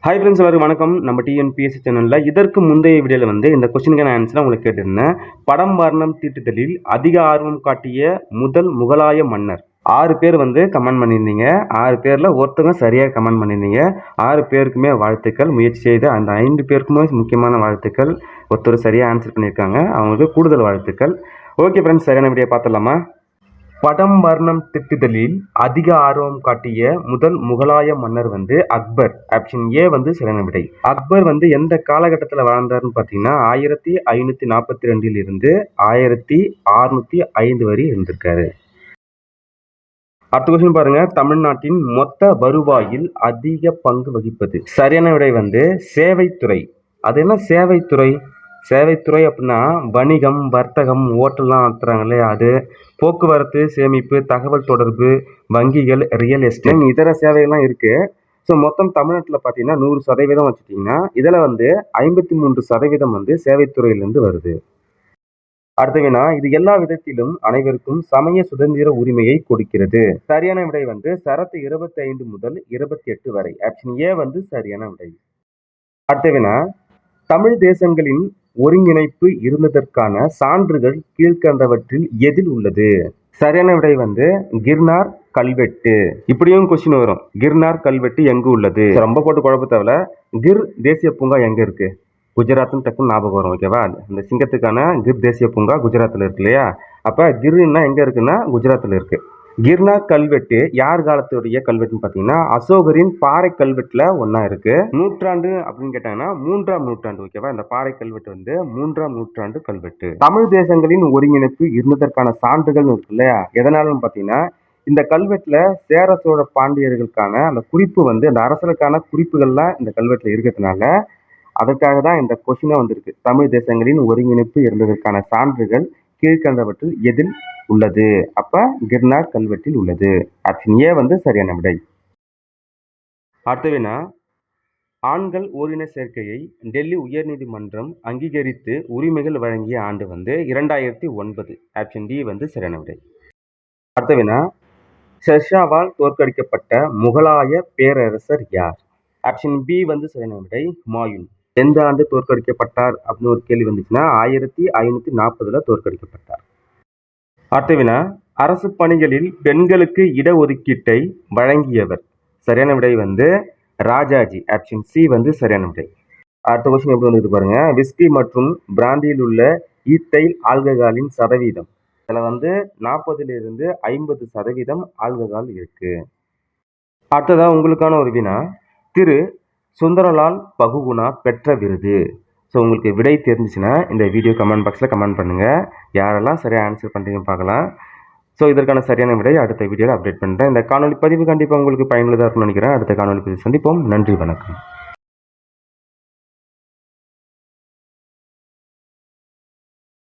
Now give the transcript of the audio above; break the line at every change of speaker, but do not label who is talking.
Hi friends, எல்லாருக்கும் வணக்கம். நம்ம டிஎன்பிஎஸ்சி சேனலில் இதற்கு முந்தைய வீடியோவில் இந்த கொஸ்டினுக்கான ஆன்சரை உங்களுக்கு கேட்டிருந்தேன். படம் வர்ணம் தீட்டுதலில் அதிக ஆர்வம் காட்டிய முதல் முகலாய மன்னர். 6 பேர் கமெண்ட் பண்ணியிருந்தீங்க. 6 பேரில் ஒருத்தங்க சரியாக கமெண்ட் பண்ணியிருந்தீங்க. 6 பேருக்குமே வாழ்த்துக்கள். முயற்சி செய்த அந்த 5 பேருக்குமே முக்கியமான வாழ்த்துக்கள். ஒருத்தர் சரியாக ஆன்சர் பண்ணியிருக்காங்க, அவங்களுக்கு கூடுதல் வாழ்த்துக்கள். ஓகே ஃப்ரெண்ட்ஸ், சரியான வீடியோ பார்த்துடலாமா? படம் வர்ணம் தீட்டுதலில் அதிக ஆர்வம் காட்டிய முதல் முகலாய மன்னர் அக்பர். ஆப்ஷன் ஏ சரியான விடை. அக்பர் எந்த காலகட்டத்தில் வாழ்ந்தார்னு பார்த்தீங்கன்னா 1542 இருந்து 1605 வரை இருந்திருக்காரு. அடுத்த கொஸ்டின் பாருங்க. தமிழ்நாட்டின் மொத்த வருவாயில் அதிக பங்கு வகிப்பது. சரியான விடை சேவைத்துறை. அது என்ன சேவைத்துறை? சேவைத்துறை அப்படின்னா வணிகம், வர்த்தகம், ஓட்டல்லாம் நடத்துறாங்க இல்லையா, அது. போக்குவரத்து, சேமிப்பு, தகவல் தொடர்பு, வங்கிகள், ரியல் எஸ்டேட், இதர சேவைகள்லாம் இருக்கு. ஸோ மொத்தம் தமிழ்நாட்டில் பார்த்தீங்கன்னா 100% வச்சுட்டிங்கன்னா இதில் 53% சேவைத்துறையிலிருந்து வருது. அடுத்த வினா, இது எல்லா விதத்திலும் அனைவருக்கும் சமய சுதந்திர உரிமையை கொடுக்கிறது. சரியான விடை சரத்து 25 முதல் 28 வரை. ஆப்ஷன் ஏ சரியான விடை. அடுத்த வினா, தமிழ் தேசங்களின் ஒருங்கிணைப்பு இருந்ததற்கான சான்றுகள் கீழ்கண்டவற்றில் எதில் உள்ளது? சரியான விடை கிர்னார் கல்வெட்டு. இப்படியும் கொஸ்டின் வரும், கிர்னார் கல்வெட்டு எங்கு உள்ளது? ரொம்ப போட்டு குழப்ப தேவையில்ல. கிர் தேசிய பூங்கா எங்க இருக்கு? குஜராத்னு டக்குன்னு ஞாபகம் வரும். ஓகேவா? இந்த சிங்கத்துக்கான கிர் தேசிய பூங்கா குஜராத்தில் இருக்கு இல்லையா? அப்ப கிர்னா எங்க இருக்குன்னா குஜராத்தில் இருக்கு. கிர்னார் கல்வெட்டு யார் காலத்துடைய கல்வெட்டுன்னு பார்த்தீங்கன்னா அசோகரின் பாறை கல்வெட்டுல ஒன்னா இருக்கு. நூற்றாண்டு அப்படின்னு கேட்டாங்கன்னா 3ஆம் நூற்றாண்டு. ஓகேவா? இந்த பாறை கல்வெட்டு 3ஆம் நூற்றாண்டு கல்வெட்டு. தமிழ் தேசங்களின் ஒருங்கிணைப்பு இருந்ததற்கான சான்றுகள் இருக்கு இல்லையா? எதனாலும் பார்த்தீங்கன்னா இந்த கல்வெட்டுல சேர சோழ பாண்டியர்களுக்கான அந்த குறிப்பு அந்த அரசருக்கான குறிப்புகள்லாம் இந்த கல்வெட்டுல இருக்கிறதுனால அதற்காக தான் இந்த கொஸ்டினே வந்திருக்கு. தமிழ் தேசங்களின் ஒருங்கிணைப்பு இருந்ததற்கான சான்றுகள் கீழ்கண்டவற்றில் எதில் உள்ளது? அப்ப கிர்னார் கல்வெட்டில் உள்ளது. ஆப்ஷன் ஏ சரியான விடை. அடுத்த வினா, ஆண்கள் ஓரின சேர்க்கையை டெல்லி உயர்நீதிமன்றம் அங்கீகரித்து உரிமைகள் வழங்கிய ஆண்டு 2009. ஆப்ஷன் டி சரியான விடை. அடுத்த வினா, ஷெர்ஷாவால் தோற்கடிக்கப்பட்ட முகலாய பேரரசர் யார்? ஆப்ஷன் பி சரியான விடை ஹுமாயூன். எந்த ஆண்டு தோற்கடிக்கப்பட்டார் அப்படின்னு ஒரு கேள்வி வந்துச்சுன்னா 1540 தோற்கடிக்கப்பட்டார். அடுத்த வினா, அரசு பணிகளில் பெண்களுக்கு இடஒதுக்கீட்டை வழங்கியவர். சரியான விடை ராஜாஜி. ஆப்ஷன் சி சரியான விடை. அடுத்த கொஸ்டின் எப்படி வந்து பாருங்க. விஸ்கி மற்றும் பிராந்தியில் உள்ள ஈத்தைல் ஆல்கஹாலின் சதவீதம். இதுல 40 to 50% ஆல்கஹால் இருக்கு. அடுத்ததான் உங்களுக்கான ஒரு வினா, திரு சுந்தரலால் பகுகுணா பெற்ற விருது. ஸோ உங்களுக்கு விடை தெரிஞ்சிச்சுன்னா இந்த வீடியோ கமெண்ட் பாக்ஸில் கமெண்ட் பண்ணுங்கள். யாரெல்லாம் சரியாக ஆன்சர் பண்ணுறீங்கன்னு பார்க்கலாம். ஸோ இதற்கான சரியான விடை அடுத்த வீடியோவில் அப்டேட் பண்ணுறேன். இந்த காணொலி பதிவு கண்டிப்பாக உங்களுக்கு பயனுள்ளதாக இருக்கும்னு நினைக்கிறேன். அடுத்த காணொலி பதிவு சந்திப்போம். நன்றி, வணக்கம்.